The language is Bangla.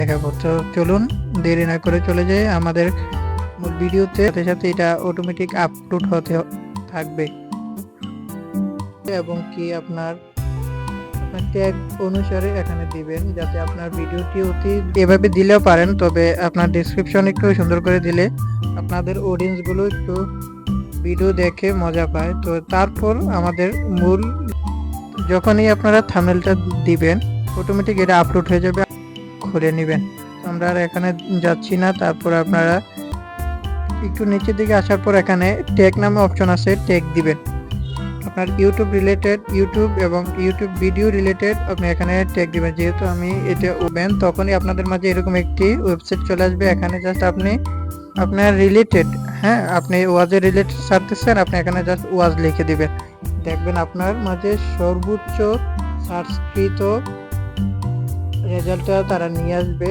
দেখাবো। তো চলুন দেরি না করে চলে যাই আমাদের মূল ভিডিওতে। সাথে সাথে এটা অটোমেটিক আপলোড হতে থাকবে এবং কি আপনার ট্যাগ অনুসারে এখানে দিবেন, যাতে আপনার ভিডিওটি অতি এভাবে দিলেও পারেন, তবে আপনার ডেসক্রিপশন একটু সুন্দর করে দিলে আপনাদের অডিয়েন্স গুলো একটু ভিডিও দেখে মজা পায়। তো তারপর আমাদের মূল যখনই আপনারা থাম্বনেলটা দিবেন অটোমেটিক এটা আপলোড হয়ে যাবে, খুলে নেবেন। আমরা আর এখানে যাচ্ছি না। তারপর আপনারা একটু নিচের দিকে আসার পর এখানে ট্যাগ নামে অপশন আছে, ট্যাগ দিবেন। আপনার ইউটিউব রিলেটেড, ইউটিউব এবং ইউটিউব ভিডিও রিলেটেড আপনি এখানে ট্যাগ দিবেন। যেহেতু আমি এটা ওপেন, তখনই আপনাদের মাঝে এরকম একটি ওয়েবসাইট চলে আসবে। এখানে জাস্ট আপনি আপনার রিলেটেড, হ্যাঁ আপনি ওয়াজের রিলেটেড সার্চতেছেন, আপনি এখানে জাস্ট ওয়াজ লিখে দিবেন। দেখবেন আপনার মাঝে সর্বোচ্চ সার্চকৃত রেজাল্টটা তারা নিয়ে আসবে।